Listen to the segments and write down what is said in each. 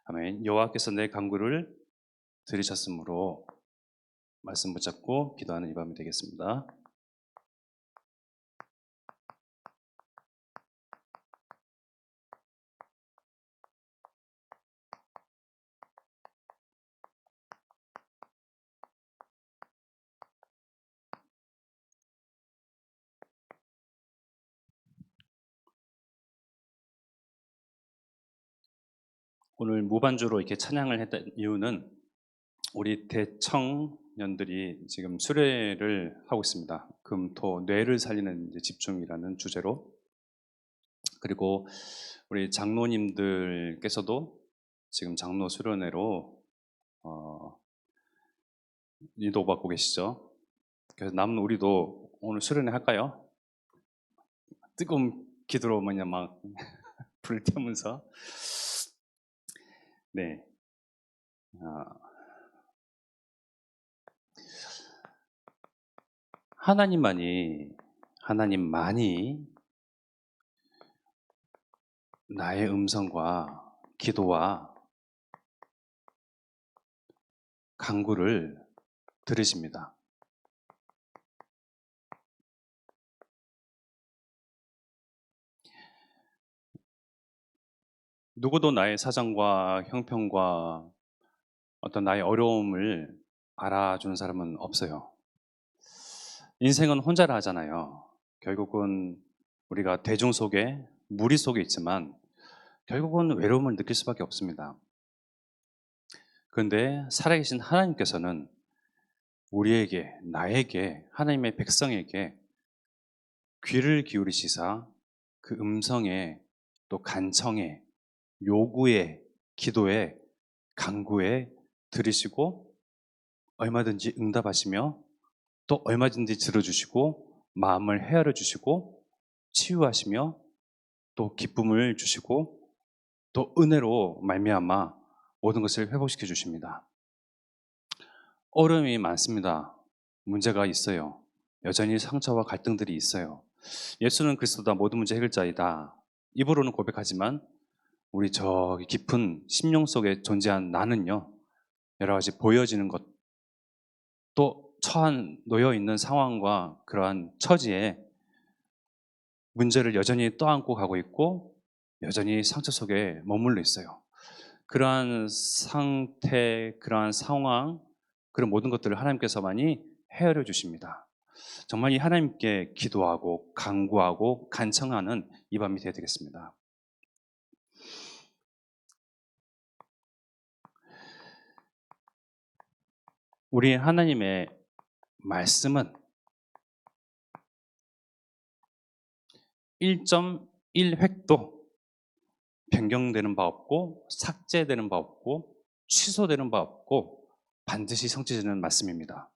아멘. 여호와께서 내 간구를 들으셨으므로 말씀 붙잡고 기도하는 이 밤이 되겠습니다. 오늘 무반주로 이렇게 찬양을 했던 이유는 우리 대청년들이 지금 수련회를 하고 있습니다. 금, 토, 뇌를 살리는 이제 집중이라는 주제로. 그리고 우리 장로님들께서도 지금 장로 수련회로 인도받고 계시죠. 그래서 남은 우리도 오늘 수련회 할까요? 뜨거운 기도로 막 불을 태우면서. 네. 하나님만이 나의 음성과 기도와 간구를 들으십니다. 누구도 나의 사정과 형편과 어떤 나의 어려움을 알아주는 사람은 없어요. 인생은 혼자라 하잖아요. 결국은 우리가 대중 속에, 무리 속에 있지만 결국은 외로움을 느낄 수밖에 없습니다. 그런데 살아계신 하나님께서는 우리에게, 나에게, 하나님의 백성에게 귀를 기울이시사 그 음성에, 또 간청에, 요구에, 기도에, 간구에 들으시고 얼마든지 응답하시며 또 얼마든지 들어주시고 마음을 헤아려 주시고 치유하시며 또 기쁨을 주시고 또 은혜로 말미암아 모든 것을 회복시켜 주십니다. 어려움이 많습니다. 문제가 있어요. 여전히 상처와 갈등들이 있어요. 예수는 그리스도다, 모든 문제 해결자이다. 입으로는 고백하지만 우리 저기 깊은 심령 속에 존재한 나는요, 여러 가지 보여지는 것, 또 놓여 있는 상황과 그러한 처지에 문제를 여전히 떠안고 가고 있고 여전히 상처 속에 머물러 있어요. 그러한 상태, 그러한 상황, 그런 모든 것들을 하나님께서만이 헤아려 주십니다. 정말 이 하나님께 기도하고 간구하고 간청하는 이 밤이 되어야 되겠습니다. 우리 하나님의 말씀은 1.1획도 변경되는 바 없고 삭제되는 바 없고 취소되는 바 없고 반드시 성취되는 말씀입니다.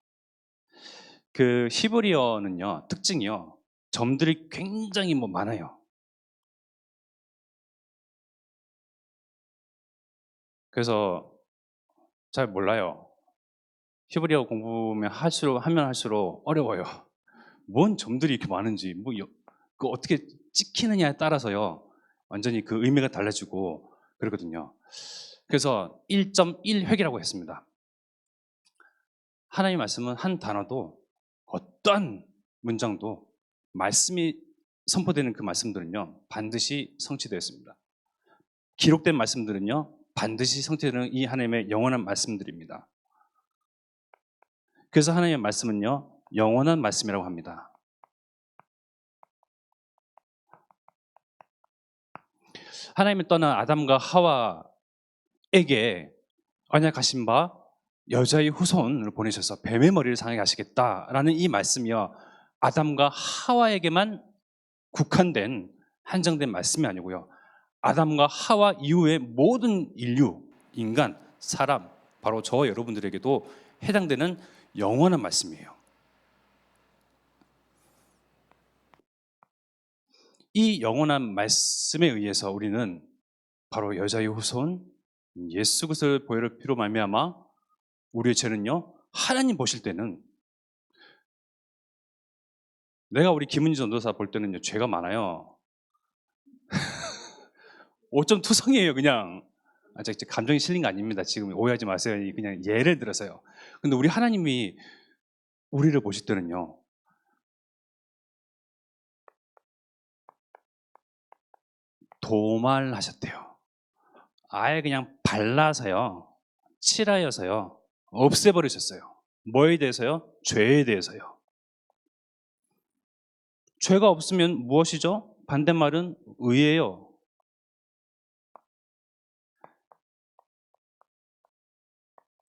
그 히브리어는요, 특징이요, 점들이 굉장히 많아요. 그래서 잘 몰라요. 히브리어 공부하면 할수록 어려워요. 뭔 점들이 이렇게 많은지, 그 어떻게 찍히느냐에 따라서요, 완전히 그 의미가 달라지고 그러거든요. 그래서 1.1획이라고 했습니다. 하나님의 말씀은 한 단어도, 어떠한 문장도 말씀이 선포되는 그 말씀들은요, 반드시 성취되었습니다. 기록된 말씀들은요, 반드시 성취되는 이 하나님의 영원한 말씀들입니다. 그래서 하나님의 말씀은요, 영원한 말씀이라고 합니다. 하나님이 떠난 아담과 하와에게 언약하신 바 여자의 후손을 보내셔서 뱀의 머리를 상하게 하시겠다라는 이 말씀이요, 아담과 하와에게만 국한된, 한정된 말씀이 아니고요, 아담과 하와 이후의 모든 인류, 인간, 사람, 바로 저와 여러분들에게도 해당되는 영원한 말씀이에요. 이 영원한 말씀에 의해서 우리는 바로 여자의 후손 예수 그리스도의 보혈의 피로 말미암아 우리의 죄는요, 하나님 보실 때는, 내가 우리 김은지 전도사 볼 때는요, 죄가 많아요. 5.2성이에요 그냥. 제가 감정이 실린 거 아닙니다. 지금 오해하지 마세요. 그냥 예를 들어서요. 근데 우리 하나님이 우리를 보실 때는요, 도말하셨대요. 아예 그냥 발라서요, 칠하여서요, 없애버리셨어요. 뭐에 대해서요? 죄에 대해서요. 죄가 없으면 무엇이죠? 반대말은 의예요.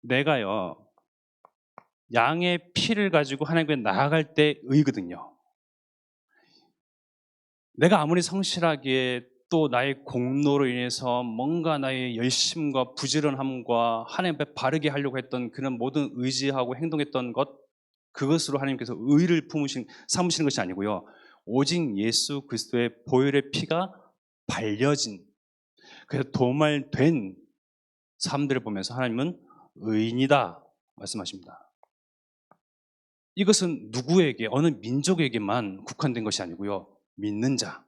내가요, 양의 피를 가지고 하나님께 나아갈 때 의거든요. 내가 아무리 성실하게 또 나의 공로로 인해서 뭔가 나의 열심과 부지런함과 하나님 앞에 바르게 하려고 했던 그런 모든 의지하고 행동했던 것, 그것으로 하나님께서 의를 삼으시는 것이 아니고요. 오직 예수 그리스도의 보혈의 피가 발려진, 그래서 도말된 사람들을 보면서 하나님은 의인이다 말씀하십니다. 이것은 누구에게, 어느 민족에게만 국한된 것이 아니고요. 믿는 자,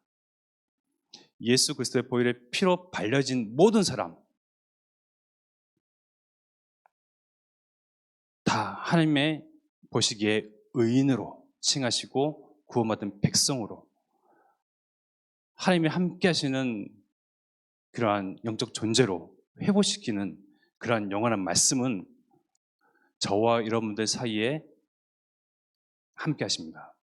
예수 그리스도의 보혈의 피로 발려진 모든 사람, 다 하나님의 보시기에 의인으로 칭하시고 구원받은 백성으로 하나님이 함께 하시는 그러한 영적 존재로 회복시키는 그러한 영원한 말씀은 저와 여러분들 사이에 함께 하십니다.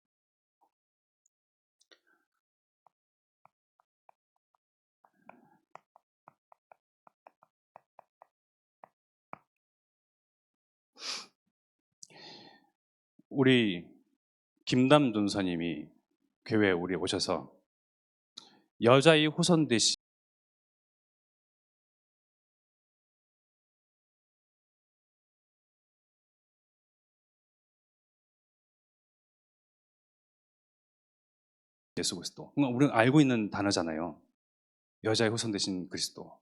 우리 김담 전사님이 교회에 우리 오셔서 여자의 후손 되신 예수 그리스도, 우리는 알고 있는 단어잖아요. 여자의 후손 되신 그리스도,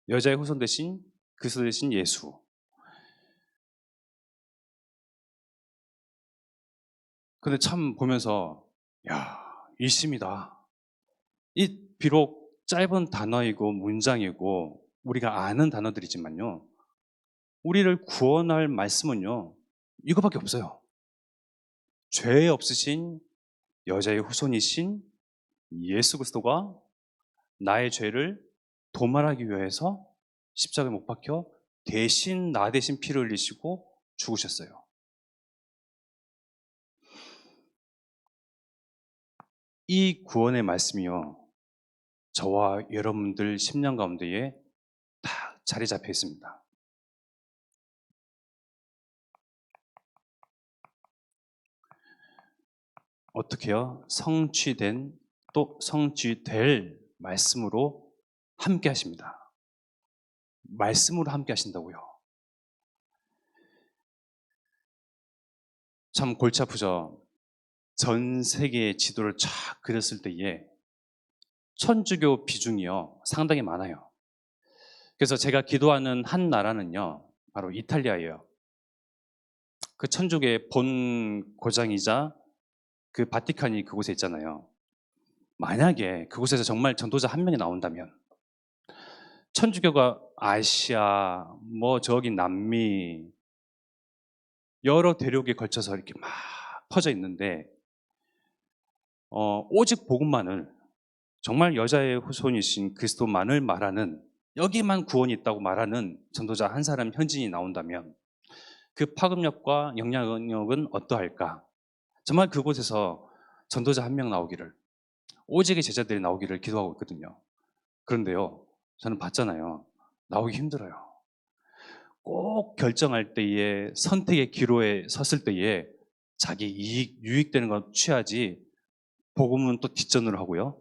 여자의 후손 되신 그리스도 되신 예수. 근데 참 보면서 야, 일심이다. 이 비록 짧은 단어이고 문장이고 우리가 아는 단어들이지만요, 우리를 구원할 말씀은요, 이거밖에 없어요. 죄 없으신 여자의 후손이신 예수 그리스도가 나의 죄를 도말하기 위해서 십자가에 못 박혀 대신 나 대신 피를 흘리시고 죽으셨어요. 이 구원의 말씀이요, 저와 여러분들 심령 가운데에 다 자리 잡혀 있습니다. 어떻게요? 성취된, 또 성취될 말씀으로 함께 하십니다. 말씀으로 함께 하신다고요. 참 골치 아프죠. 전 세계의 지도를 쫙 그렸을 때에 천주교 비중이요, 상당히 많아요. 그래서 제가 기도하는 한 나라는요, 바로 이탈리아예요. 그 천주교의 본 고장이자 그 바티칸이 그곳에 있잖아요. 만약에 그곳에서 정말 전도자 한 명이 나온다면 천주교가 아시아, 뭐 저기 남미, 여러 대륙에 걸쳐서 이렇게 막 퍼져 있는데 오직 복음만을, 정말 여자의 후손이신 그리스도만을 말하는, 여기만 구원이 있다고 말하는 전도자 한 사람 현지인이 나온다면 그 파급력과 영향력은 어떠할까? 정말 그곳에서 전도자 한 명 나오기를, 오직의 제자들이 나오기를 기도하고 있거든요. 그런데요, 저는 봤잖아요. 나오기 힘들어요. 꼭 결정할 때에, 선택의 기로에 섰을 때에 자기 이익, 유익되는 건 취하지, 복음은 또 뒷전으로 하고요.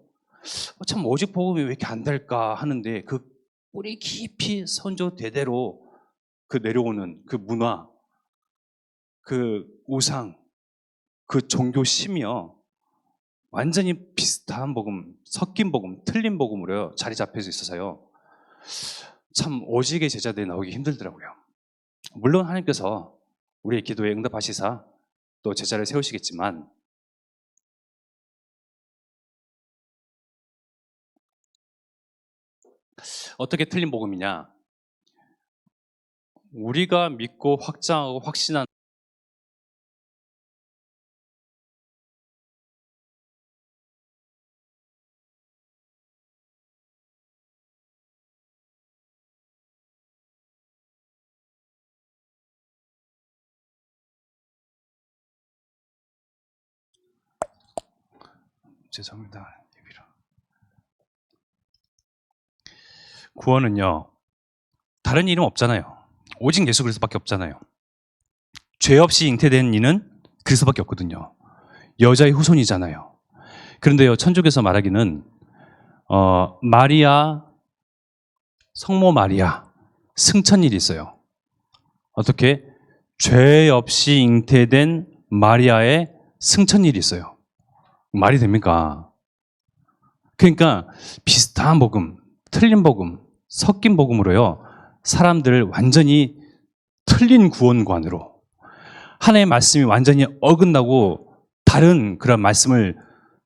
참 오직 복음이 왜 이렇게 안 될까 하는데, 그 뿌리 깊이 선조 대대로 그 내려오는 그 문화, 그 우상, 그 종교심이요, 완전히 비슷한 복음, 섞인 복음, 틀린 복음으로 자리 잡혀서 있어서요, 참 오직의 제자들이 나오기 힘들더라고요. 물론 하나님께서 우리의 기도에 응답하시사 또 제자를 세우시겠지만, 어떻게 틀린 복음이냐? 우리가 믿고 확장하고 확신한 죄송합니다. 구원은요, 다른 이름 없잖아요. 오직 예수 그리스도밖에 없잖아요. 죄 없이 잉태된 이는 그리스도밖에 없거든요. 여자의 후손이잖아요. 그런데요, 천주교에서 말하기는 마리아, 성모 마리아 승천일이 있어요. 어떻게? 죄 없이 잉태된 마리아의 승천일이 있어요. 말이 됩니까? 그러니까 비슷한 복음, 틀린 복음, 섞인 복음으로요, 사람들을 완전히 틀린 구원관으로, 하나님의 말씀이 완전히 어긋나고 다른 그런 말씀을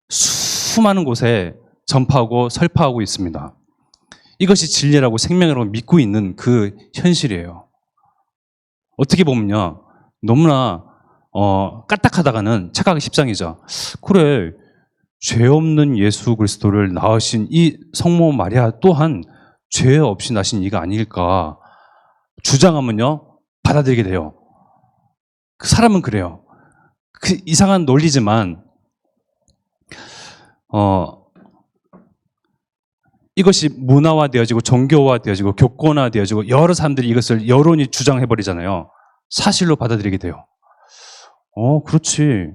수많은 곳에 전파하고 설파하고 있습니다. 이것이 진리라고 생명이라고 믿고 있는 그 현실이에요. 어떻게 보면요, 너무나 까딱하다가는 착각이 십상이죠. 그래, 죄 없는 예수 그리스도를 낳으신 이 성모 마리아 또한 죄 없이 나신 이가 아닐까 주장하면요, 받아들이게 돼요. 그 사람은 그래요. 그 이상한 논리지만 이것이 문화화되어지고 종교화되어지고 교권화되어지고 여러 사람들이 이것을 여론이 주장해버리잖아요. 사실로 받아들이게 돼요. 그렇지.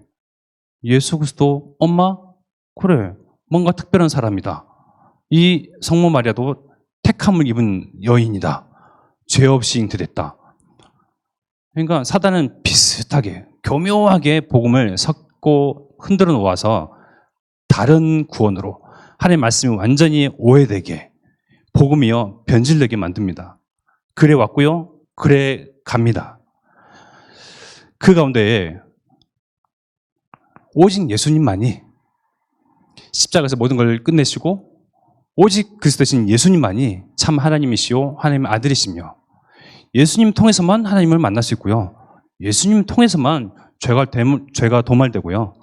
예수 그리스도 엄마? 그래, 뭔가 특별한 사람이다. 이 성모 마리아도 택함을 입은 여인이다. 죄 없이 잉태됐다. 그러니까 사단은 비슷하게 교묘하게 복음을 섞고 흔들어 놓아서 다른 구원으로 하나님의 말씀이 완전히 오해되게, 복음이요 변질되게 만듭니다. 그래 왔고요, 그래 갑니다. 그 가운데 오직 예수님만이 십자가에서 모든 걸 끝내시고 오직 그리스도 되신 예수님만이 참 하나님이시오 하나님의 아들이시며, 예수님 통해서만 하나님을 만날 수 있고요, 예수님 통해서만 죄가 도말되고요,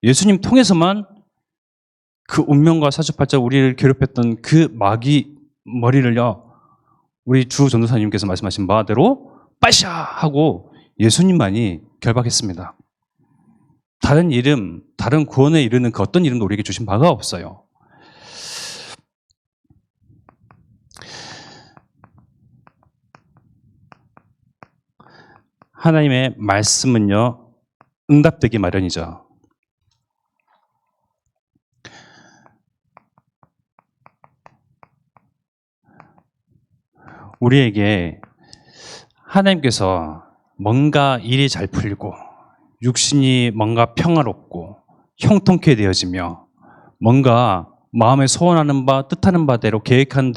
예수님 통해서만 그 운명과 사주팔자 우리를 괴롭혔던 그 마귀 머리를요, 우리 주 전도사님께서 말씀하신 바대로 빠샤 하고 예수님만이 결박했습니다. 다른 이름, 다른 구원에 이르는 그 어떤 이름도 우리에게 주신 바가 없어요. 하나님의 말씀은요, 응답되기 마련이죠. 우리에게 하나님께서 뭔가 일이 잘 풀리고 육신이 뭔가 평화롭고 형통케 되어지며 뭔가 마음에 소원하는 바 뜻하는 바대로 계획한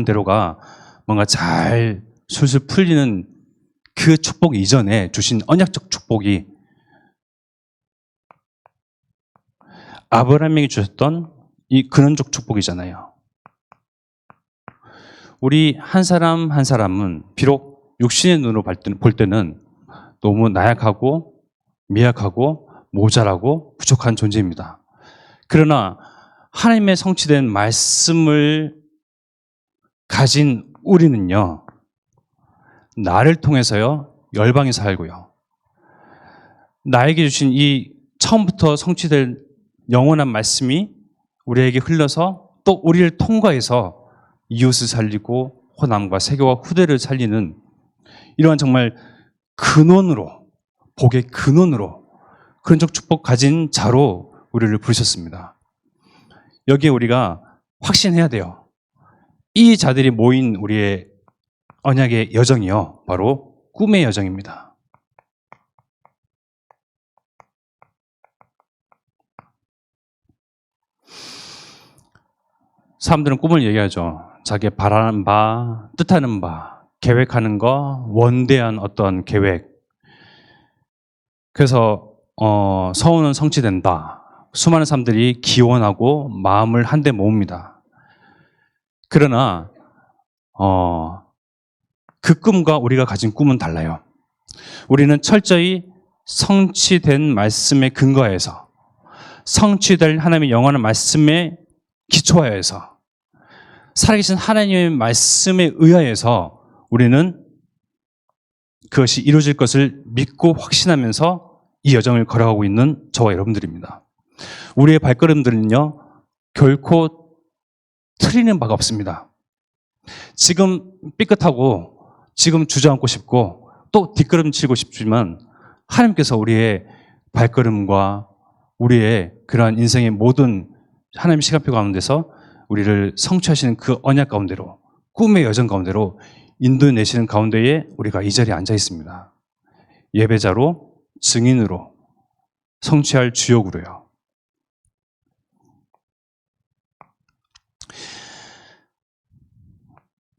대로가 뭔가 잘 술술 풀리는 그 축복 이전에 주신 언약적 축복이 아브라함에게 주셨던 이 근원적 축복이잖아요. 우리 한 사람 한 사람은 비록 육신의 눈으로 볼 때는 너무 나약하고 미약하고 모자라고 부족한 존재입니다. 그러나 하나님의 성취된 말씀을 가진 우리는요, 나를 통해서요 열방에 살고요, 나에게 주신 이 처음부터 성취될 영원한 말씀이 우리에게 흘러서 또 우리를 통과해서 이웃을 살리고 호남과 세교와 후대를 살리는 이러한 정말 근원으로, 복의 근원으로 그런적 축복 가진 자로 우리를 부르셨습니다. 여기에 우리가 확신해야 돼요. 이 자들이 모인 우리의 언약의 여정이요, 바로 꿈의 여정입니다. 사람들은 꿈을 얘기하죠. 자기 바라는 바, 뜻하는 바, 계획하는 거, 원대한 어떤 계획. 그래서 서원은 성취된다. 수많은 사람들이 기원하고 마음을 한데 모읍니다. 그러나 그 꿈과 우리가 가진 꿈은 달라요. 우리는 철저히 성취된 말씀에 근거해서, 성취될 하나님의 영원한 말씀에 기초하여서, 살아계신 하나님의 말씀에 의하여서 우리는 그것이 이루어질 것을 믿고 확신하면서 이 여정을 걸어가고 있는 저와 여러분들입니다. 우리의 발걸음들은요, 결코 틀리는 바가 없습니다. 지금 삐끗하고, 지금 주저앉고 싶고, 또 뒷걸음치고 싶지만 하나님께서 우리의 발걸음과 우리의 그러한 인생의 모든 하나님의 시간표 가운데서 우리를 성취하시는 그 언약 가운데로, 꿈의 여정 가운데로 인도내시는 가운데에 우리가 이 자리에 앉아 있습니다. 예배자로, 증인으로, 성취할 주역으로요.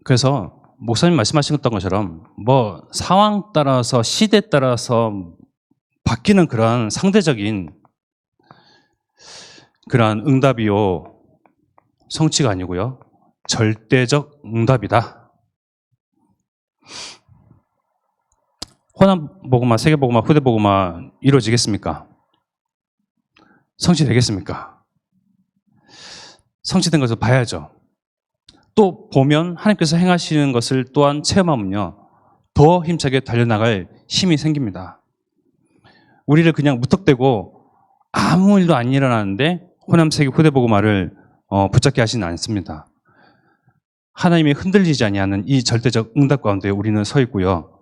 그래서 목사님 말씀하셨던 것처럼 뭐 상황 따라서, 시대 따라서 바뀌는 그러한 상대적인 그러한 응답이요, 성취가 아니고요, 절대적 응답이다. 호남복음화, 세계복음화, 후대복음화 이루어지겠습니까? 성취되겠습니까? 성취된 것을 봐야죠. 또 보면 하나님께서 행하시는 것을 또한 체험하면요, 더 힘차게 달려나갈 힘이 생깁니다. 우리를 그냥 무턱대고 아무 일도 안 일어나는데 호남세계 후대복음화를 붙잡게 하지는 않습니다. 하나님이 흔들리지 아니하는 이 절대적 응답 가운데 우리는 서 있고요.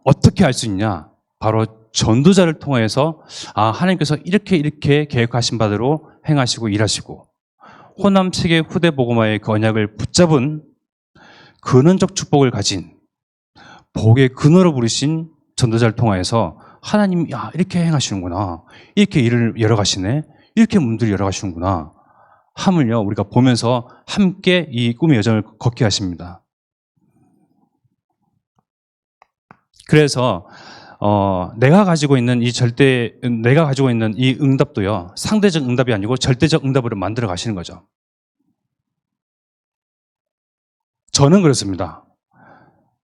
어떻게 알 수 있냐? 바로 전도자를 통해서 하나님께서 이렇게 계획하신 바대로 행하시고 일하시고, 호남세계 후대복음화의 그 언약을 붙잡은 근원적 축복을 가진 복의 근원으로 부르신 전도자를 통하여서 하나님이 이렇게 행하시는구나, 이렇게 일을 열어가시네, 이렇게 문들을 열어가시는구나 함을요, 우리가 보면서 함께 이 꿈의 여정을 걷게 하십니다. 그래서 내가 가지고 있는 이 응답도요, 상대적 응답이 아니고 절대적 응답으로 만들어 가시는 거죠. 저는 그렇습니다.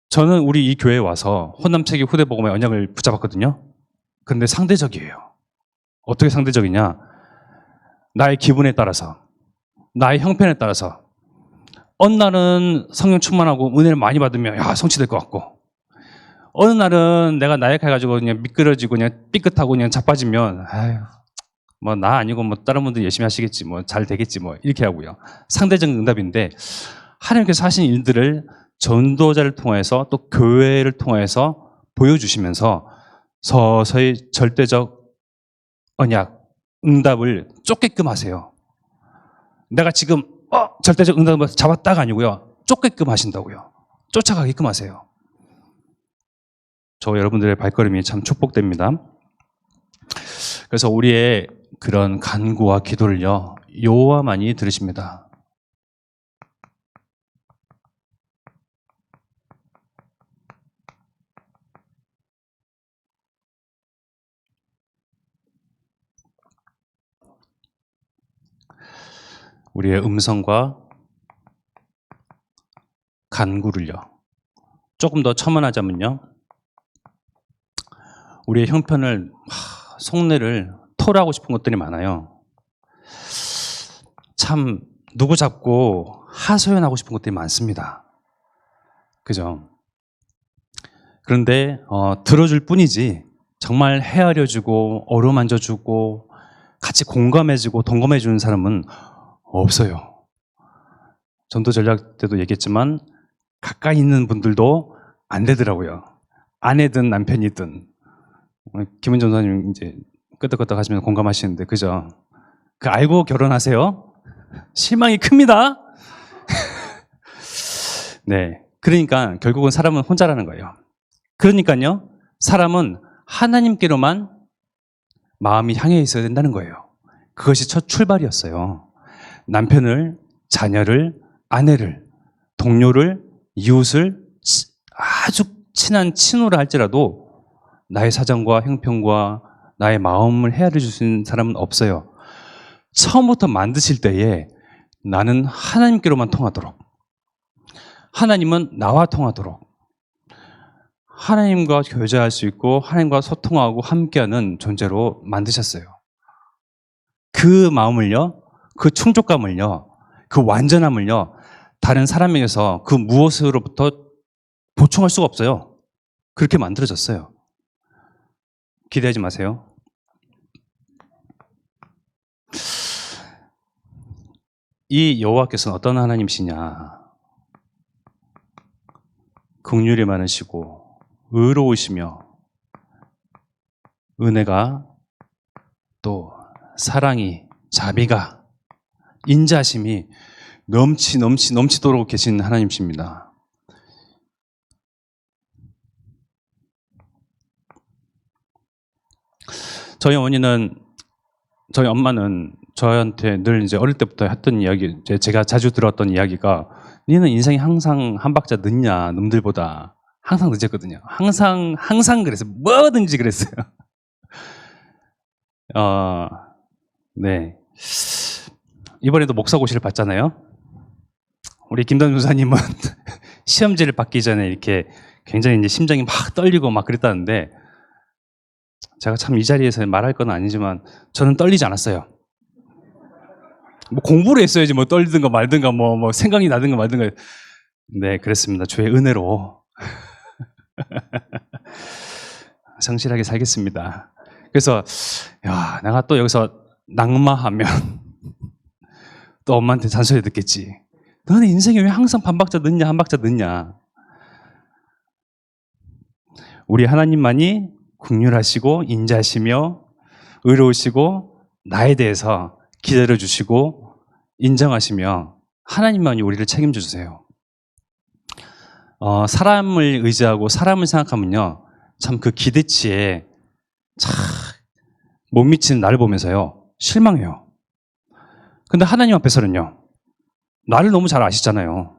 저는 우리 이 교회에 와서 호남세계 후대복음의 언약을 붙잡았거든요. 그런데 상대적이에요. 어떻게 상대적이냐? 나의 기분에 따라서, 나의 형편에 따라서, 어느 날은 성령 충만하고 은혜를 많이 받으면 성취될 것 같고, 어느 날은 내가 나약해가지고 그냥 미끄러지고 그냥 삐끗하고 그냥 자빠지면 뭐 나 아니고 뭐 다른 분들 열심히 하시겠지, 뭐 잘 되겠지, 뭐 이렇게 하고요. 상대적 응답인데, 하나님께서 하신 일들을 전도자를 통해서 또 교회를 통해서 보여주시면서 서서히 절대적 언약, 응답을 쫓게끔 하세요. 내가 지금 절대적 응답을 잡았다가 아니고요, 쫓게끔 하신다고요. 쫓아가게끔 하세요. 저 여러분들의 발걸음이 참 축복됩니다. 그래서 우리의 그런 간구와 기도를요, 여호와만이 들으십니다. 우리의 음성과 간구를요, 조금 더 첨언하자면요, 우리의 형편을, 속내를 토로하고 싶은 것들이 많아요. 참 누구 잡고 하소연하고 싶은 것들이 많습니다. 그죠? 그런데 들어줄 뿐이지 정말 헤아려주고 어루만져주고 같이 공감해주고 동감해주는 사람은 없어요. 전도 전략 때도 얘기했지만 가까이 있는 분들도 안 되더라고요. 아내든 남편이든. 김은 전도사님 이제 끄덕끄덕 하시면서 공감하시는데, 그죠? 그 알고 결혼하세요? 실망이 큽니다. 네. 그러니까 결국은 사람은 혼자라는 거예요. 그러니까요, 사람은 하나님께로만 마음이 향해 있어야 된다는 거예요. 그것이 첫 출발이었어요. 남편을, 자녀를, 아내를, 동료를, 이웃을 아주 친한 친구라 할지라도 나의 사정과 형편과 나의 마음을 헤아려 줄 수 있는 사람은 없어요. 처음부터 만드실 때에 나는 하나님께로만 통하도록, 하나님은 나와 통하도록, 하나님과 교제할 수 있고 하나님과 소통하고 함께하는 존재로 만드셨어요. 그 마음을요, 그 충족감을요, 그 완전함을요, 다른 사람에게서 그 무엇으로부터 보충할 수가 없어요. 그렇게 만들어졌어요. 기대하지 마세요. 이 여호와께서는 어떤 하나님이시냐? 긍휼이 많으시고 의로우시며 은혜가 또 사랑이, 자비가, 인자심이 넘치도록 계신 하나님이십니다. 저희 엄마는 저한테 늘 이제 어릴 때부터 했던 이야기, 제가 자주 들었던 이야기가, 니는 인생이 항상 한 박자 늦냐, 놈들보다. 항상 늦었거든요. 항상 그랬어요. 뭐든지 그랬어요. 네. 이번에도 목사고시를 봤잖아요. 우리 김단 교사님은 시험지를 받기 전에 이렇게 굉장히 이제 심장이 막 떨리고 막 그랬다는데, 제가 참 이 자리에서 말할 건 아니지만 저는 떨리지 않았어요. 뭐 공부를 했어야지 뭐 떨리든가 말든가 뭐 생각이 나든가 말든가. 네, 그랬습니다. 주의 은혜로 성실하게 살겠습니다. 그래서 야, 내가 또 여기서 낙마하면 또 엄마한테 잔소리 듣겠지. 너는 인생이 왜 항상 반 박자 늦냐, 한 박자 늦냐. 우리 하나님만이 긍휼하시고 인자하시며 의로우시고 나에 대해서 기다려주시고 인정하시며 하나님만이 우리를 책임져 주세요. 사람을 의지하고 사람을 생각하면요, 참 그 기대치에 참 못 미치는 나를 보면서요 실망해요. 근데 하나님 앞에서는요, 나를 너무 잘 아시잖아요.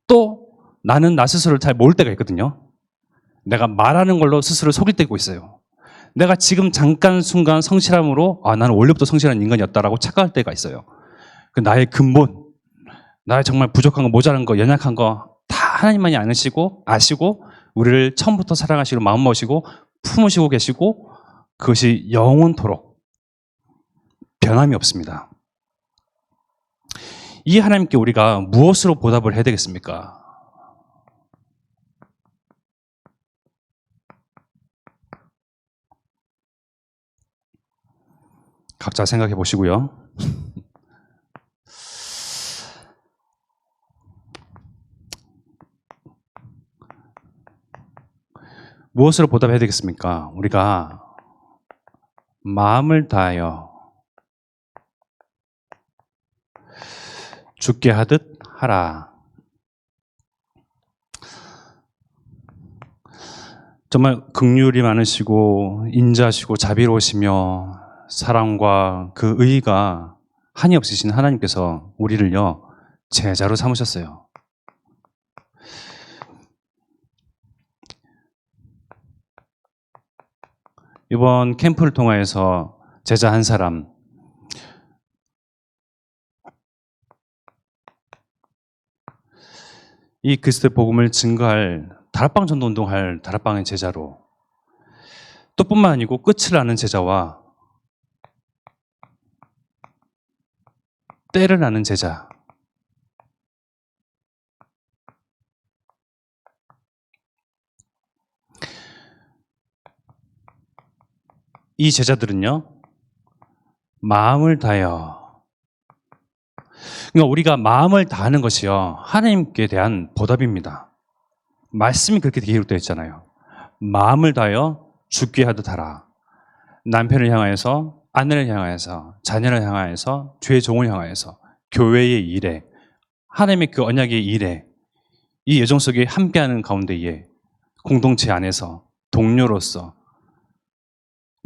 또 나는 나 스스로를 잘 모를 때가 있거든요. 내가 말하는 걸로 스스로 속일 때고 있어요. 내가 지금 잠깐 순간 성실함으로 나는 원래부터 성실한 인간이었다라고 착각할 때가 있어요. 그 나의 근본, 나의 정말 부족한 거, 모자란 거, 연약한 거 다 하나님만이 아시고 우리를 처음부터 사랑하시고 마음 먹으시고 품으시고 계시고, 그것이 영원토록 변함이 없습니다. 이 하나님께 우리가 무엇으로 보답을 해야 되겠습니까? 각자 생각해 보시고요. 무엇으로 보답해야 되겠습니까? 우리가 마음을 다하여 죽게 하듯 하라. 정말 긍휼이 많으시고 인자하시고 자비로우시며 사랑과 그 의의가 한이 없으신 하나님께서 우리를요 제자로 삼으셨어요. 이번 캠프를 통하여서 제자 한 사람, 이 그리스도의 복음을 증거할 다락방 전도 운동할 다락방의 제자로, 또 뿐만 아니고 끝을 아는 제자와 때를 아는 제자, 이 제자들은요 마음을 다하여, 그러니까 우리가 마음을 다하는 것이요 하나님께 대한 보답입니다. 말씀이 그렇게 기록되어 있잖아요. 마음을 다하여 죽게 하듯 하라. 남편을 향하여서, 아내를 향하여서, 자녀를 향하여서, 죄의 종을 향하여서, 교회의 일에, 하나님의 그 언약의 일에, 이 여정 속에 함께하는 가운데에 공동체 안에서 동료로서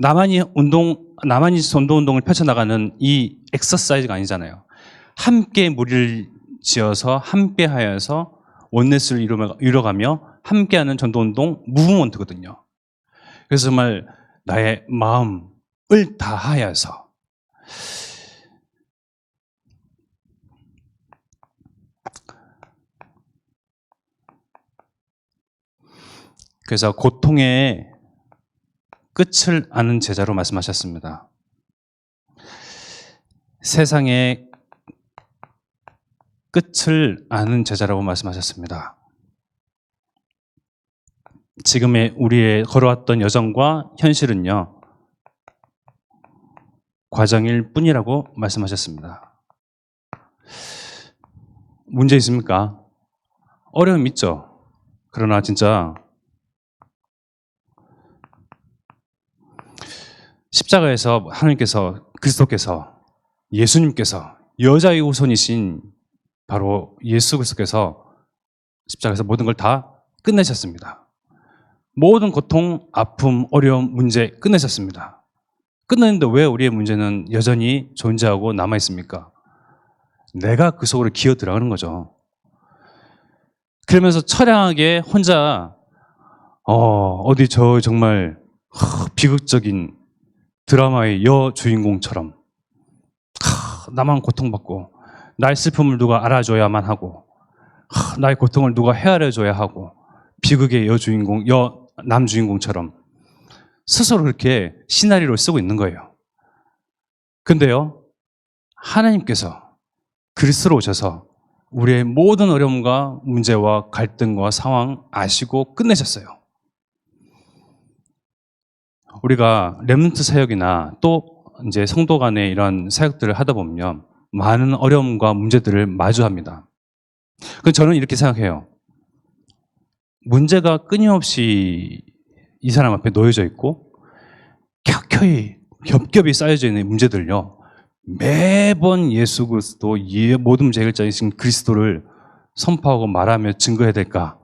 나만이 전도운동을 펼쳐나가는 이 엑서사이즈가 아니잖아요. 함께 무리를 지어서 함께 하여서 원네스를 이뤄가며 함께하는 전도운동 무브먼트거든요. 그래서 정말 나의 마음을 다하여서 그래서 고통의 끝을 아는 제자로 말씀하셨습니다. 세상의 끝을 아는 제자라고 말씀하셨습니다. 지금의 우리의 걸어왔던 여정과 현실은요, 과정일 뿐이라고 말씀하셨습니다. 문제 있습니까? 어려움 있죠. 그러나 진짜 십자가에서 하나님께서, 그리스도께서, 예수님께서, 여자의 후손이신 바로 예수 그리스도께서 십자가에서 모든 걸 다 끝내셨습니다. 모든 고통, 아픔, 어려움, 문제 끝내셨습니다. 끝냈는데 왜 우리의 문제는 여전히 존재하고 남아있습니까? 내가 그 속으로 기어 들어가는 거죠. 그러면서 처량하게 혼자 어디 저 정말 비극적인 드라마의 여주인공처럼 나만 고통받고 나의 슬픔을 누가 알아줘야만 하고 나의 고통을 누가 헤아려줘야 하고 비극의 여주인공, 남주인공처럼 스스로 그렇게 시나리오를 쓰고 있는 거예요. 근데요, 하나님께서 그리스도로 오셔서 우리의 모든 어려움과 문제와 갈등과 상황 아시고 끝내셨어요. 우리가 렘넌트 사역이나 또 이제 성도 간의 이런 사역들을 하다 보면 많은 어려움과 문제들을 마주합니다. 그럼 저는 이렇게 생각해요. 문제가 끊임없이 이 사람 앞에 놓여져 있고 켜켜이 겹겹이 쌓여져 있는 문제들요, 매번 예수 그리스도, 모든 문제 해결자이신 그리스도를 선포하고 말하며 증거해야 될까?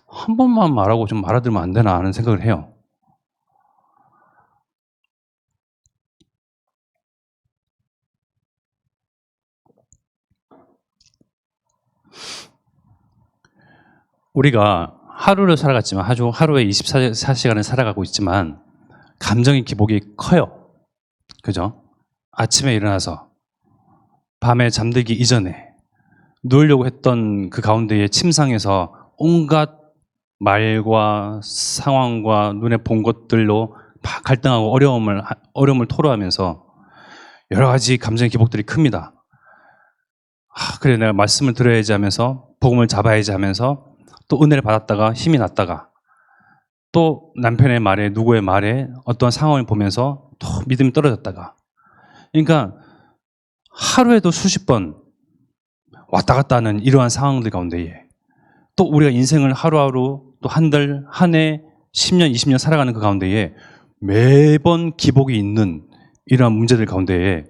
한 번만 말하고 좀 말아들면 안 되나 하는 생각을 해요. 우리가 하루를 살아갔지만, 하루에 24시간을 살아가고 있지만 감정의 기복이 커요. 그죠? 아침에 일어나서 밤에 잠들기 이전에 누우려고 했던 그 가운데에 침상에서 온갖 말과 상황과 눈에 본 것들로 갈등하고 어려움을 토로하면서 여러 가지 감정의 기복들이 큽니다. 그래, 내가 말씀을 들어야지 하면서, 복음을 잡아야지 하면서 또 은혜를 받았다가 힘이 났다가 또 남편의 말에, 누구의 말에, 어떤 상황을 보면서 또 믿음이 떨어졌다가, 그러니까 하루에도 수십 번 왔다 갔다 하는 이러한 상황들 가운데에 또 우리가 인생을 하루하루, 또 한 달, 한 해, 10년, 20년 살아가는 그 가운데에 매번 기복이 있는 이러한 문제들 가운데에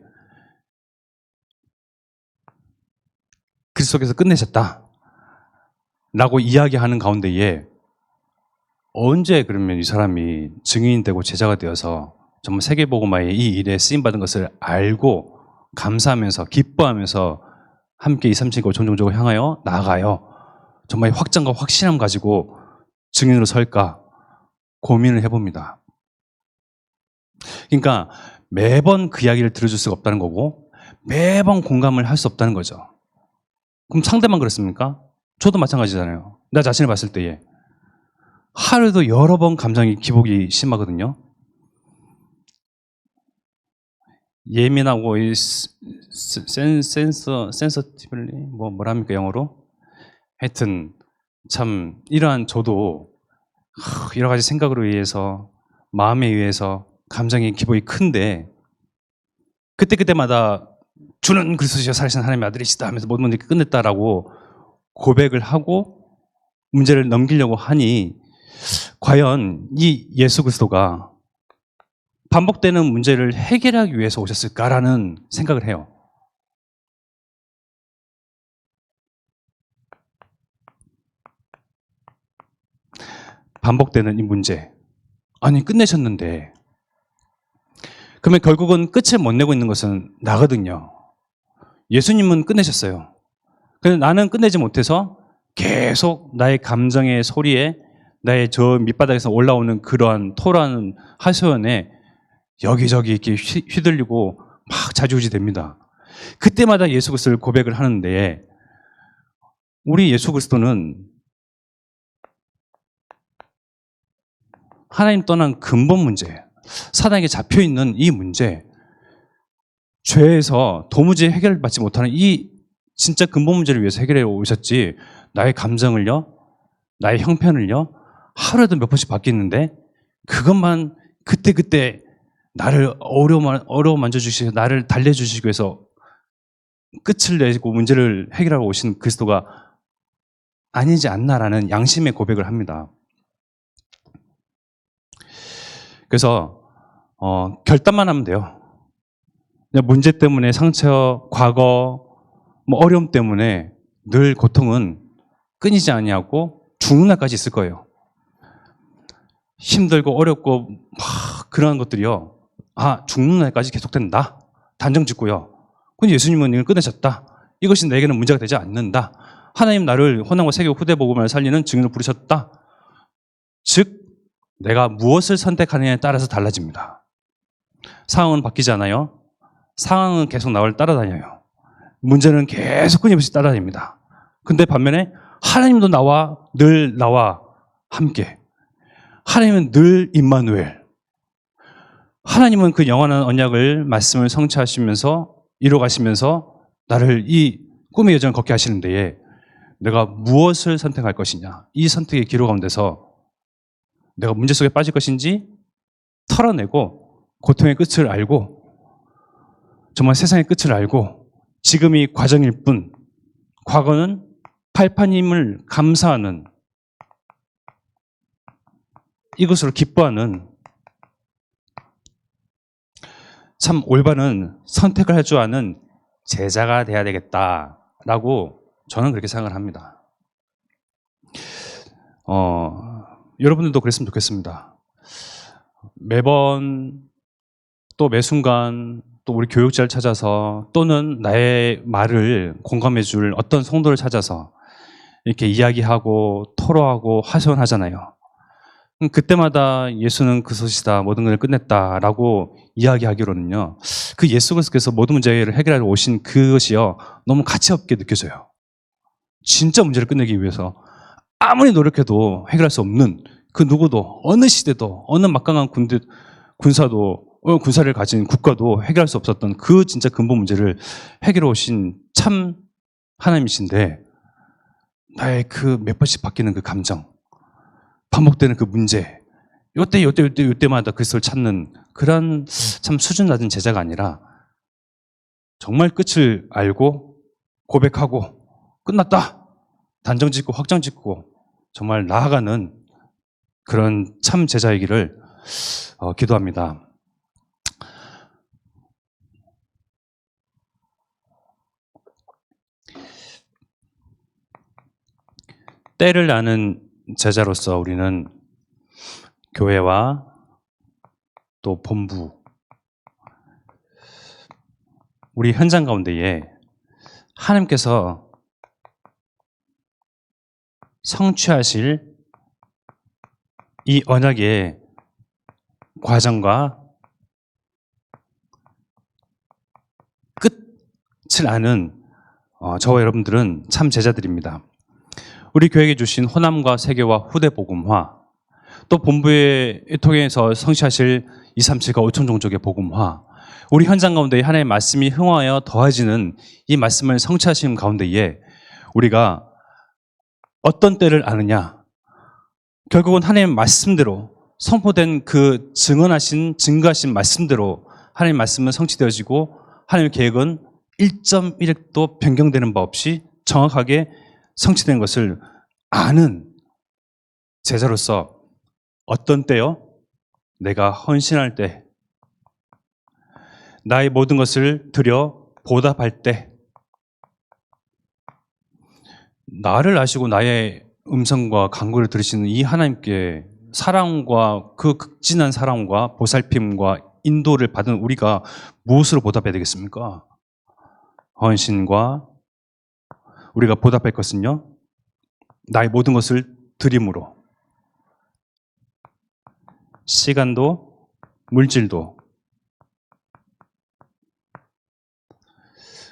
그리스도께서 끝내셨다 라고 이야기하는 가운데에 언제 그러면 이 사람이 증인이 되고 제자가 되어서 정말 세계복음화의 이 일에 쓰임받은 것을 알고 감사하면서 기뻐하면서 함께 237고 종종적으로 향하여 나아가요, 정말 확장과 확신함 가지고 증인으로 설까 고민을 해봅니다. 그러니까 매번 그 이야기를 들어줄 수가 없다는 거고 매번 공감을 할 수 없다는 거죠. 그럼 상대만 그렇습니까? 저도 마찬가지잖아요. 나 자신을 봤을 때에 하루에도 여러 번 감정이 기복이 심하거든요. 예민하고 센서티블리 뭐랍니까 영어로? 하여튼 참 이러한 저도 여러 가지 생각으로 의해서, 마음에 의해서 감정의 기복이 큰데 그때마다 주는 그리스도시여 살아계신 하나님의 아들이시다 하면서 모든 문제 끝냈다라고 고백을 하고 문제를 넘기려고 하니 과연 이 예수 그리스도가 반복되는 문제를 해결하기 위해서 오셨을까라는 생각을 해요. 반복되는 이 문제, 아니 끝내셨는데 그러면 결국은 끝을 못 내고 있는 것은 나거든요. 예수님은 끝내셨어요. 그런데 나는 끝내지 못해서 계속 나의 감정의 소리에, 나의 저 밑바닥에서 올라오는 그러한 토라는 하소연에 여기저기 이렇게 휘둘리고 막 좌지우지 됩니다. 그때마다 예수 그리스도를 고백을 하는데 우리 예수 그리스도는 하나님 떠난 근본 문제, 사단에게 잡혀있는 이 문제, 죄에서 도무지 해결받지 못하는 이 진짜 근본 문제를 위해서 해결해 오셨지, 나의 감정을요, 나의 형편을요, 하루에도 몇 번씩 바뀌는데 그것만 그때그때 나를 어려워 만져주시고 나를 달래주시기 위해서 끝을 내고 문제를 해결하고 오신 그리스도가 아니지 않나라는 양심의 고백을 합니다. 그래서 결단만 하면 돼요. 문제 때문에 상처, 과거, 어려움 때문에 늘 고통은 끊이지 아니하고 죽는 날까지 있을 거예요. 힘들고 어렵고 그러한 것들이요, 죽는 날까지 계속된다, 단정 짓고요. 근데 예수님은 이걸 끝내셨다. 이것이 내게는 문제가 되지 않는다. 하나님 나를 호남과 세계 후대 복음을 살리는 증인으로 부르셨다. 즉 내가 무엇을 선택하느냐에 따라서 달라집니다. 상황은 바뀌지 않아요. 상황은 계속 나를 따라다녀요. 문제는 계속 끊임없이 따라다닙니다. 근데 반면에 하나님도 늘 나와 함께. 하나님은 늘 임마누엘. 하나님은 그 영원한 언약을, 말씀을 성취하시면서 이루어가시면서 나를 이 꿈의 여정을 걷게 하시는 데에 내가 무엇을 선택할 것이냐, 이 선택의 기로 가운데서 내가 문제 속에 빠질 것인지 털어내고 고통의 끝을 알고 정말 세상의 끝을 알고 지금이 과정일 뿐 과거는 팔판임을 감사하는, 이것으로 기뻐하는 참 올바른 선택을 할 줄 아는 제자가 돼야 되겠다라고 저는 그렇게 생각을 합니다. 여러분들도 그랬으면 좋겠습니다. 매번 또 매 순간 또 우리 교육자를 찾아서 또는 나의 말을 공감해 줄 어떤 성도를 찾아서 이렇게 이야기하고 토로하고 하소연하잖아요. 그때마다 예수는 그것이다, 모든 것을 끝냈다라고 이야기하기로는요, 그 예수 그리스도께서 모든 문제를 해결하러 오신 그것이요 너무 가치없게 느껴져요. 진짜 문제를 끝내기 위해서 아무리 노력해도 해결할 수 없는, 그 누구도 어느 시대도 어느 막강한 군사를 가진 국가도 해결할 수 없었던 그 진짜 근본 문제를 해결해 오신 참 하나님이신데, 나의 그 몇 번씩 바뀌는 그 감정, 반복되는 그 문제, 요때마다 그리스도를 찾는 그런 참 수준 낮은 제자가 아니라 정말 끝을 알고 고백하고 끝났다, 단정 짓고 확정 짓고 정말 나아가는 그런 참 제자이기를 기도합니다. 때를 아는 제자로서 우리는 교회와 또 본부, 우리 현장 가운데에 하나님께서 성취하실 이 언약의 과정과 끝을 아는 저와 여러분들은 참 제자들입니다. 우리 교회에 주신 호남과 세계와 후대 복음화, 또 본부의 통해서 성취하실 237과 5천 종족의 복음화, 우리 현장 가운데 하나님의 말씀이 흥하여 더해지는 이 말씀을 성취하시는 가운데에 우리가 어떤 때를 아느냐, 결국은 하나님의 말씀대로 선포된 그 증거하신 말씀대로 하나님의 말씀은 성취되어지고 하나님의 계획은 1.1획도 변경되는 바 없이 정확하게 성취된 것을 아는 제자로서 어떤 때요? 내가 헌신할 때, 나의 모든 것을 들여 보답할 때, 나를 아시고 나의 음성과 간구를 들으시는 이 하나님께 사랑과 그 극진한 사랑과 보살핌과 인도를 받은 우리가 무엇으로 보답해야 되겠습니까? 헌신과 우리가 보답할 것은요, 나의 모든 것을 드림으로, 시간도 물질도.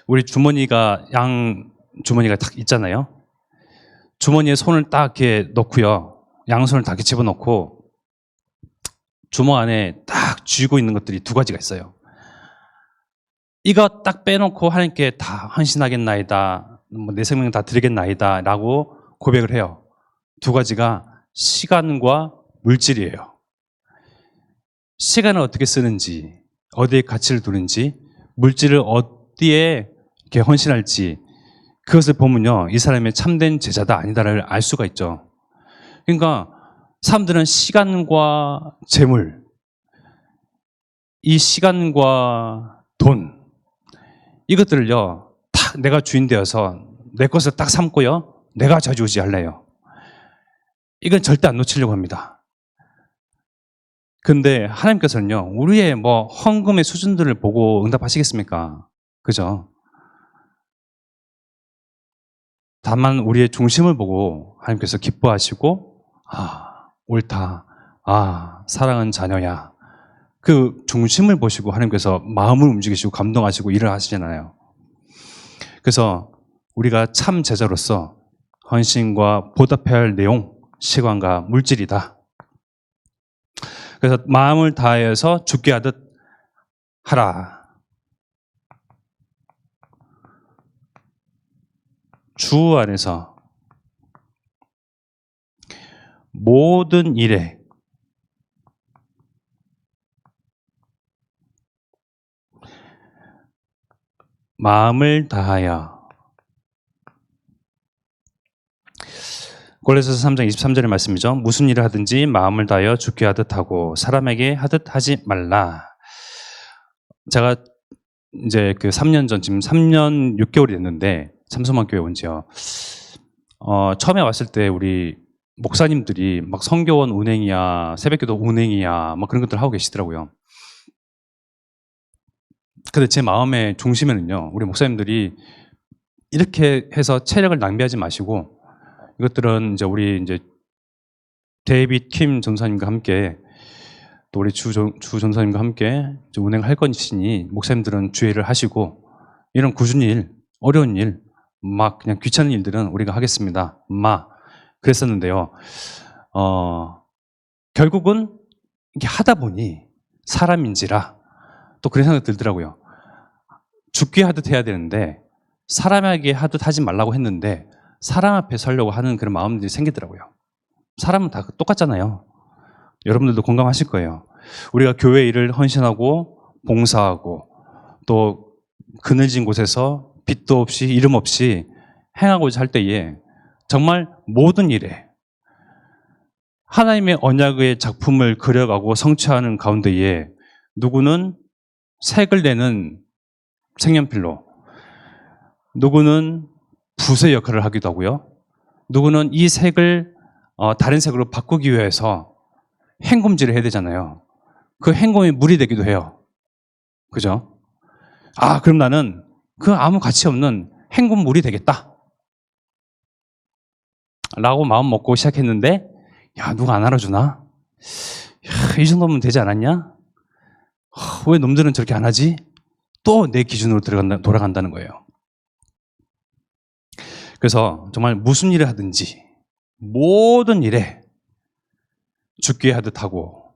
우리 주머니가 양 주머니가 딱 있잖아요. 주머니에 손을 딱 이렇게 넣고요, 양손을 딱 이렇게 집어넣고 주먹 안에 딱 쥐고 있는 것들이 두 가지가 있어요. 이거 딱 빼놓고 하나님께 다 헌신하겠나이다, 내 생명 다 드리겠나이다 라고 고백을 해요. 두 가지가 시간과 물질이에요. 시간을 어떻게 쓰는지, 어디에 가치를 두는지, 물질을 어디에 이렇게 헌신할지, 그것을 보면요, 이 사람이 참된 제자다 아니다를 알 수가 있죠. 그러니까 사람들은 시간과 재물, 이 시간과 돈, 이것들을요 딱 내가 주인 되어서 내 것을 딱 삼고요 내가 좌지우지할래요. 이건 절대 안 놓치려고 합니다. 근데 하나님께서는요 우리의 헌금의 수준들을 보고 응답하시겠습니까? 그죠? 다만 우리의 중심을 보고 하나님께서 기뻐하시고, 옳다, 사랑은 자녀야, 그 중심을 보시고 하나님께서 마음을 움직이시고 감동하시고 일을 하시잖아요. 그래서 우리가 참 제자로서 헌신과 보답해야 할 내용, 시간과 물질이다. 그래서 마음을 다해서 죽게 하듯 하라. 주 안에서 모든 일에 마음을 다하여. 골로새서 3장 23절의 말씀이죠. 무슨 일을 하든지 마음을 다하여 죽게 하듯 하고 사람에게 하듯 하지 말라. 제가 이제 그 3년 전, 지금 3년 6개월이 됐는데 삼소만교회 온 지요. 처음에 왔을 때 우리 목사님들이 막 성교원 운행이야, 새벽기도 운행이야, 막 그런 것들 하고 계시더라고요. 근데 제 마음의 중심에는요, 우리 목사님들이 이렇게 해서 체력을 낭비하지 마시고, 이것들은 이제 우리 이제 데이빗 킴 전사님과 함께, 또 우리 주 전사님과 함께 운행을 할 것이니 목사님들은 주의를 하시고, 이런 굳은 일, 어려운 일, 막 그냥 귀찮은 일들은 우리가 하겠습니다. 그랬었는데요. 결국은 이게 하다 보니 사람인지라 또 그런 생각이 들더라고요. 죽게 하듯 해야 되는데 사람에게 하듯 하지 말라고 했는데 사람 앞에 서려고 하는 그런 마음들이 생기더라고요. 사람은 다 똑같잖아요. 여러분들도 공감하실 거예요. 우리가 교회 일을 헌신하고 봉사하고 또 그늘진 곳에서 빛도 없이 이름 없이 행하고자 할 때에 정말 모든 일에 하나님의 언약의 작품을 그려가고 성취하는 가운데에 누구는 색을 내는 색연필로, 누구는 붓의 역할을 하기도 하고요. 누구는 이 색을 다른 색으로 바꾸기 위해서 헹굼질을 해야 되잖아요. 그 헹굼이 물이 되기도 해요. 그죠? 그럼 나는 그 아무 가치 없는 헹굼물이 되겠다 라고 마음 먹고 시작했는데, 누가 안 알아주나? 이 정도면 되지 않았냐? 왜 놈들은 저렇게 안 하지? 또 내 기준으로 돌아간다는 거예요. 그래서 정말 무슨 일을 하든지 모든 일에 죽게 하듯 하고,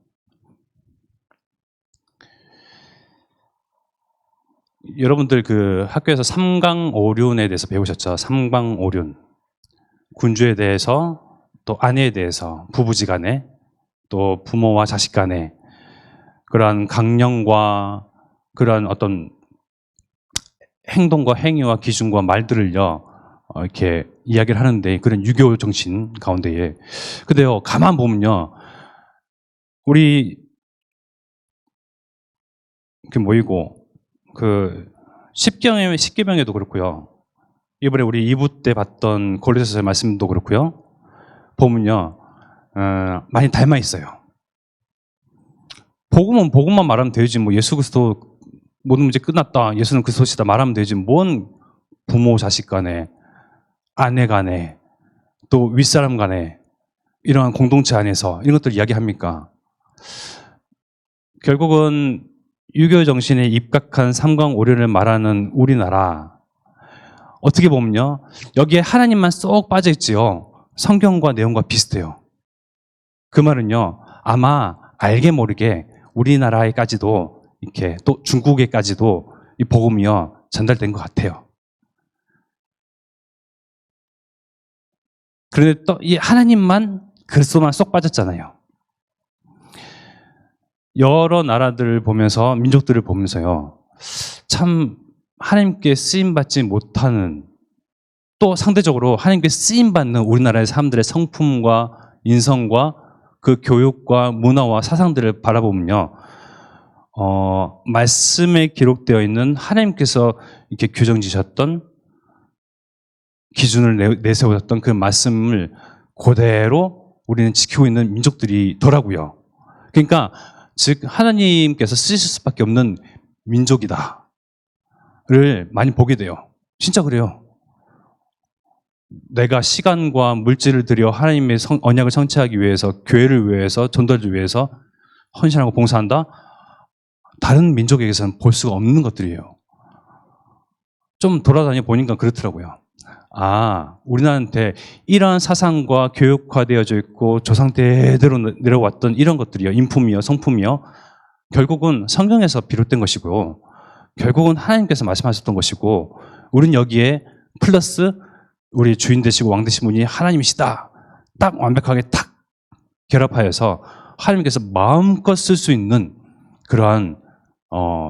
여러분들 그 학교에서 삼강오륜에 대해서 배우셨죠? 삼강오륜. 군주에 대해서, 또 아내에 대해서, 부부지간에, 또 부모와 자식 간에 그러한 강령과 그러한 어떤 행동과 행위와 기준과 말들을요 이렇게 이야기를 하는데, 그런 유교 정신 가운데에. 근데요 가만 보면요, 우리 이렇게 모이고 그 십계명에도 그렇고요, 이번에 우리 2부 때 봤던 골로새서의 말씀도 그렇고요, 보면요 많이 닮아 있어요. 복음은 복음만 말하면 되지, 예수 그리스도 모든 문제 끝났다, 예수는 그리스도시다 말하면 되지, 뭔 부모 자식 간에, 아내 간에, 또 윗사람 간에, 이러한 공동체 안에서 이런 것들 이야기합니까? 결국은 유교 정신에 입각한 삼강오륜을 말하는 우리나라, 어떻게 보면요 여기에 하나님만 쏙 빠져있지요 성경과 내용과 비슷해요. 그 말은요 아마 알게 모르게 우리나라에까지도 이렇게 또 중국에까지도 이 복음이요 전달된 것 같아요. 그런데 또 이 하나님만 그리스도만 쏙 빠졌잖아요. 여러 나라들을 보면서 민족들을 보면서요 참 하나님께 쓰임받지 못하는 또 상대적으로 하나님께 쓰임받는 우리나라의 사람들의 성품과 인성과 그 교육과 문화와 사상들을 바라보면요 말씀에 기록되어 있는 하나님께서 이렇게 규정지셨던 기준을 내세우셨던 그 말씀을 그대로 우리는 지키고 있는 민족들이더라고요. 그러니까 즉 하나님께서 쓰실 수밖에 없는 민족이다를 많이 보게 돼요. 진짜 그래요. 내가 시간과 물질을 들여 하나님의 언약을 성취하기 위해서, 교회를 위해서, 전도를 위해서 헌신하고 봉사한다? 다른 민족에게서는 볼 수가 없는 것들이에요. 좀 돌아다녀 보니까 그렇더라고요. 아, 우리나라한테 이러한 사상과 교육화되어져 있고 조상 대대로 내려왔던 이런 것들이요, 인품이요, 성품이요, 결국은 성경에서 비롯된 것이고 결국은 하나님께서 말씀하셨던 것이고 우리는 여기에 플러스 우리 주인 되시고 왕 되신 분이 하나님이시다 딱 완벽하게 딱 결합하여서 하나님께서 마음껏 쓸 수 있는 그러한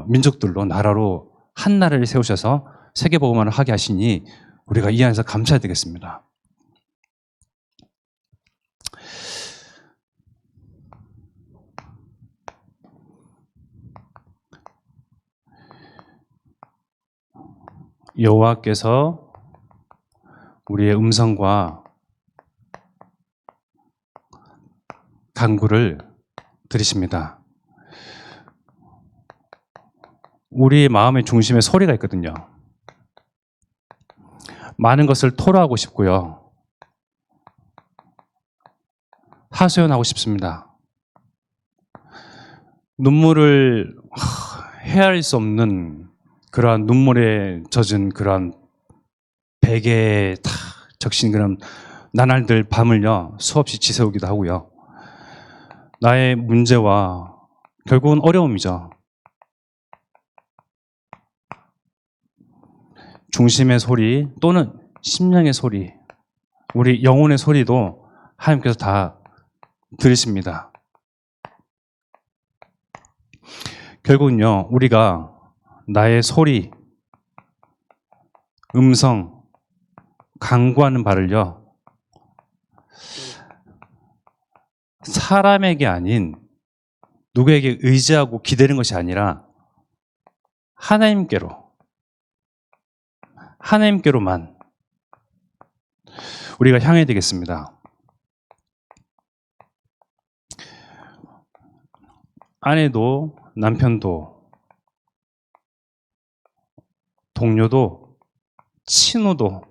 민족들로 나라로 한 나라를 세우셔서 세계복음화를 하게 하시니 우리가 이 안에서 감사해야 되겠습니다. 여호와께서 우리의 음성과 간구를 들으십니다. 우리 마음의 중심에 소리가 있거든요. 많은 것을 토로하고 싶고요. 하소연하고 싶습니다. 눈물을 헤아릴 수 없는 그러한 눈물에 젖은 그러한 베개에 다 적신 그런 나날들 밤을요 수없이 지새우기도 하고요. 나의 문제와 결국은 어려움이죠. 중심의 소리 또는 심령의 소리, 우리 영혼의 소리도 하나님께서 다 들으십니다. 결국은요 우리가 나의 소리, 음성, 간구하는 바를요 사람에게 아닌 누구에게 의지하고 기대는 것이 아니라 하나님께로만 우리가 향해야 되겠습니다. 아내도 남편도 동료도 친구도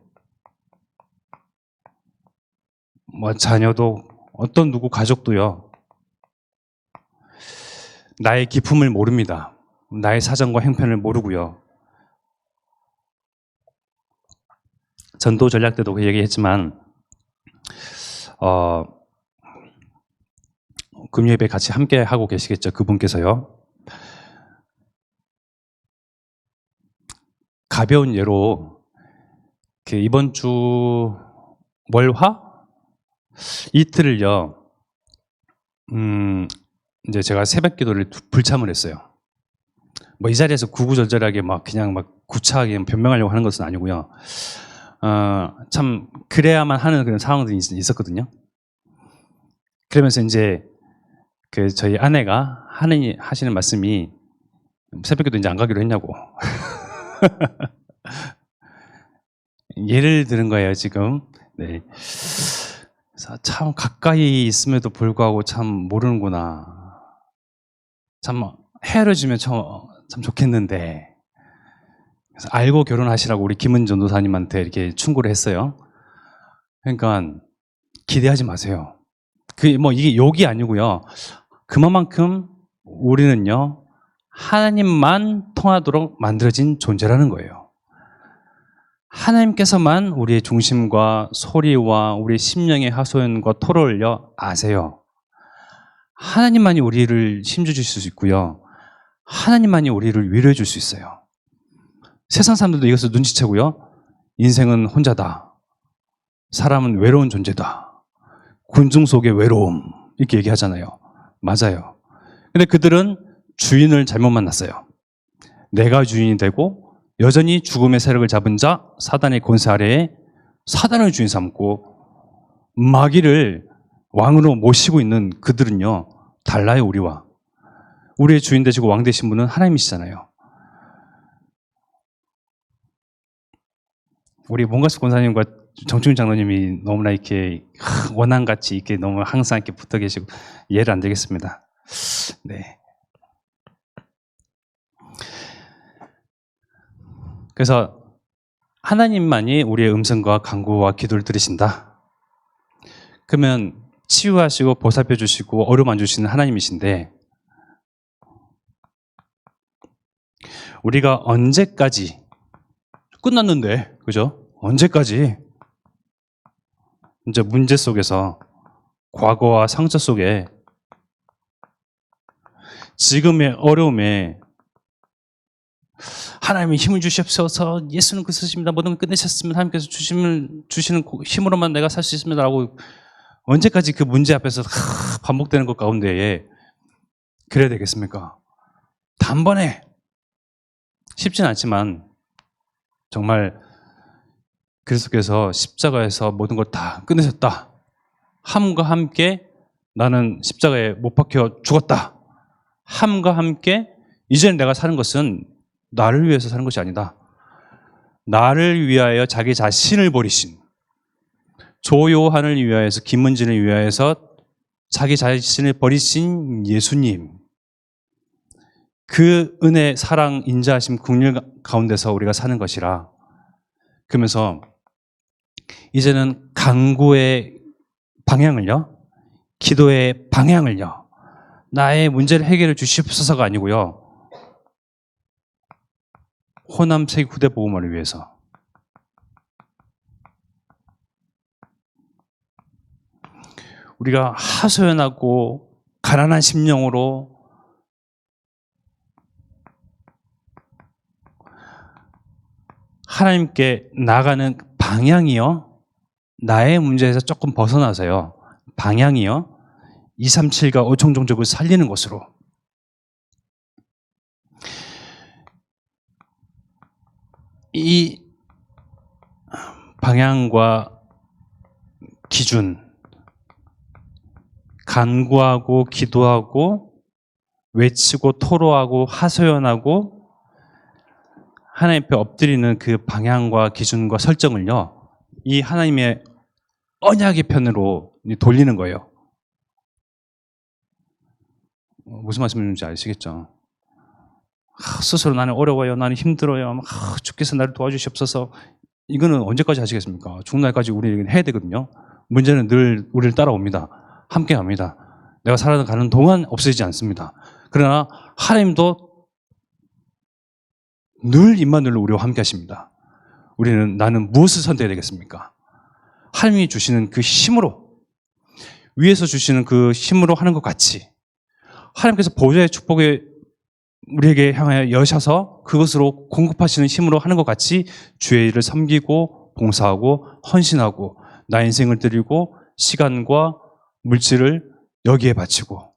자녀도 어떤 누구 가족도요 나의 기품을 모릅니다. 나의 사정과 형편을 모르고요. 전도 전략 때도 그 얘기했지만 금요예배 같이 함께 하고 계시겠죠. 그분께서요. 가벼운 예로 이번 주 월화 이틀을요. 이제 제가 새벽 기도를 불참을 했어요. 이 자리에서 구구절절하게 그냥 구차하게 변명하려고 하는 것은 아니고요. 참 그래야만 하는 그런 상황들이 있었거든요. 그러면서 이제 저희 아내가 하시는 말씀이 새벽에도 이제 안 가기로 했냐고. 예를 들은 거예요 지금. 네. 그래서 참 가까이 있음에도 불구하고 참 모르는구나. 참 헤아려주면 참 좋겠는데. 그래서 알고 결혼하시라고 우리 김은 전도사님한테 이렇게 충고를 했어요. 그러니까 기대하지 마세요. 이게 욕이 아니고요. 그만큼 우리는요 하나님만 통하도록 만들어진 존재라는 거예요. 하나님께서만 우리의 중심과 소리와 우리 심령의 하소연과 토로를요 아세요. 하나님만이 우리를 힘줘 주실 수 있고요. 하나님만이 우리를 위로해 줄 수 있어요. 세상 사람들도 이것을 눈치채고요. 인생은 혼자다. 사람은 외로운 존재다. 군중 속의 외로움. 이렇게 얘기하잖아요. 맞아요. 근데 그들은 주인을 잘못 만났어요. 내가 주인이 되고 여전히 죽음의 세력을 잡은 자, 사단의 권세 아래에 사단을 주인 삼고 마귀를 왕으로 모시고 있는 그들은요, 달라요, 우리와. 우리의 주인 되시고 왕 되신 분은 하나님이시잖아요. 우리 몽가스 권사님과 정충일 장로님이 너무나 이렇게 원앙같이 이렇게 너무 항상 이렇게 붙어 계시고 이해를 안 되겠습니다. 네. 그래서 하나님만이 우리의 음성과 간구와 기도를 들으신다. 그러면 치유하시고 보살펴 주시고 어루만 주시는 하나님이신데 우리가 언제까지 끝났는데, 그죠? 언제까지 이제 문제 속에서 과거와 상처 속에 지금의 어려움에 하나님이 힘을 주시옵소서, 예수는 그리스도십니다, 모든 걸 끝내셨습니다, 하나님께서 주시는 힘으로만 내가 살 수 있습니다 라고 언제까지 그 문제 앞에서 반복되는 것 가운데에 그래야 되겠습니까? 단번에 쉽진 않지만 정말 그리스도께서 십자가에서 모든 걸 다 끝내셨다, 함과 함께 나는 십자가에 못 박혀 죽었다, 함과 함께 이제는 내가 사는 것은 나를 위해서 사는 것이 아니다, 나를 위하여 자기 자신을 버리신, 조요한을 위하여서, 김문진을 위하여서 자기 자신을 버리신 예수님, 그 은혜, 사랑, 인자하심, 긍휼 가운데서 우리가 사는 것이라. 그러면서 이제는 간구의 방향을요, 기도의 방향을요, 나의 문제를 해결해 주시옵소서가 아니고요, 호남 세계 후대 복음화를 위해서, 우리가 하소연하고 가난한 심령으로 하나님께 나가는 방향이요, 나의 문제에서 조금 벗어나서요, 방향이요 237과 5청 종족을 살리는 것으로, 이 방향과 기준, 간구하고 기도하고 외치고 토로하고 하소연하고 하나님 앞에 엎드리는 그 방향과 기준과 설정을요, 이 하나님의 언약의 편으로 돌리는 거예요. 무슨 말씀인지 아시겠죠? 스스로 나는 어려워요, 나는 힘들어요, 주께서 나를 도와주시옵소서, 이거는 언제까지 하시겠습니까? 죽는 날까지 우리에게 해야 되거든요. 문제는 늘 우리를 따라옵니다. 함께 합니다. 내가 살아가는 동안 없어지지 않습니다. 그러나 하나님도 늘 임마누엘 우리와 함께 하십니다. 우리는 나는 무엇을 선택해야 되겠습니까? 하나님이 주시는 그 힘으로, 위에서 주시는 그 힘으로 하는 것 같이, 하나님께서 보좌의 축복에 우리에게 향하여 여셔서 그것으로 공급하시는 힘으로 하는 것 같이 주의 일을 섬기고 봉사하고 헌신하고 나의 인생을 드리고 시간과 물질을 여기에 바치고,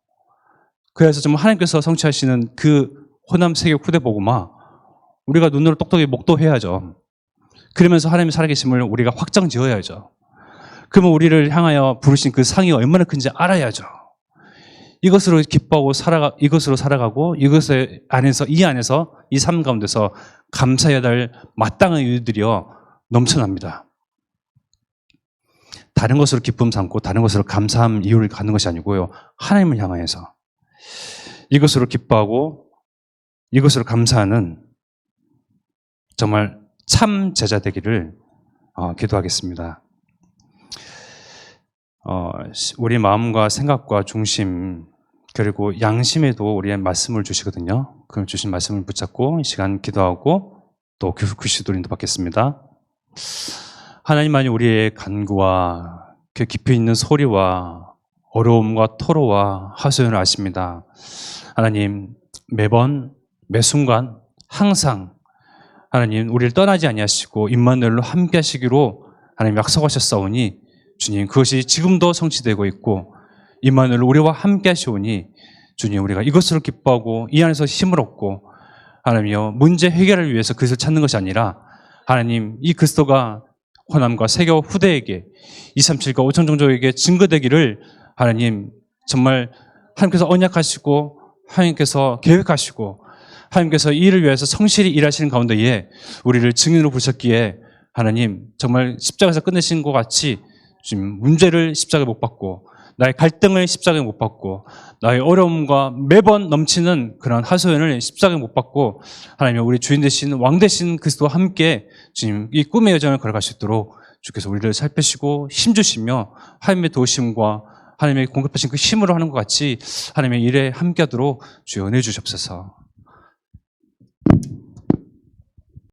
그래서 좀 하나님께서 성취하시는 그 호남 세계 후대 복음화 우리가 눈으로 똑똑히 목도해야죠. 그러면서 하나님의 살아계심을 우리가 확정 지어야죠. 그러면 우리를 향하여 부르신 그 상이 얼마나 큰지 알아야죠. 이것으로 기뻐하고 이것으로 살아가고 이것의 안에서, 이 삶 가운데서 감사해야 될 마땅한 이유들이요 넘쳐납니다. 다른 것으로 기쁨 삼고 다른 것으로 감사함 이유를 갖는 것이 아니고요, 하나님을 향하여서 이것으로 기뻐하고 이것으로 감사하는 정말 참 제자 되기를 기도하겠습니다. 우리 마음과 생각과 중심 그리고 양심에도 우리의 말씀을 주시거든요. 그 주신 말씀을 붙잡고 이 시간 기도하고 또 글씨도 받겠습니다. 하나님만이 우리의 간구와 그 깊이 있는 소리와 어려움과 토로와 하소연을 아십니다. 하나님, 매번 매순간 항상 하나님 우리를 떠나지 아니하시고 임마누엘로 함께 하시기로 하나님 약속하셨사오니 주님, 그것이 지금도 성취되고 있고 임마누엘로 우리와 함께 하시오니 주님, 우리가 이것으로 기뻐하고 이 안에서 힘을 얻고 하나님이여, 문제 해결을 위해서 그것을 찾는 것이 아니라 하나님, 이 그리스도가 호남과 세계 후대에게 237과 5천 종족에게 증거되기를 하나님 정말 하나님께서 언약하시고 하나님께서 계획하시고 하나님께서 이 일을 위해서 성실히 일하시는 가운데에 우리를 증인으로 부르셨기에 하나님 정말 십자가에서 끝내신 것 같이 지금 문제를 십자가에 못 받고 나의 갈등을 십자가에 못 받고 나의 어려움과 매번 넘치는 그런 하소연을 십자가에 못 받고 하나님, 우리 주인 되신 왕 되신 그리스도와 함께 주님 이 꿈의 여정을 걸어갈 수 있도록 주께서 우리를 살피시고 힘주시며 하나님의 도우심과 하나님의 공급하신 그 힘으로 하는 것 같이 하나님의 일에 함께하도록 주여 은혜 주시옵소서.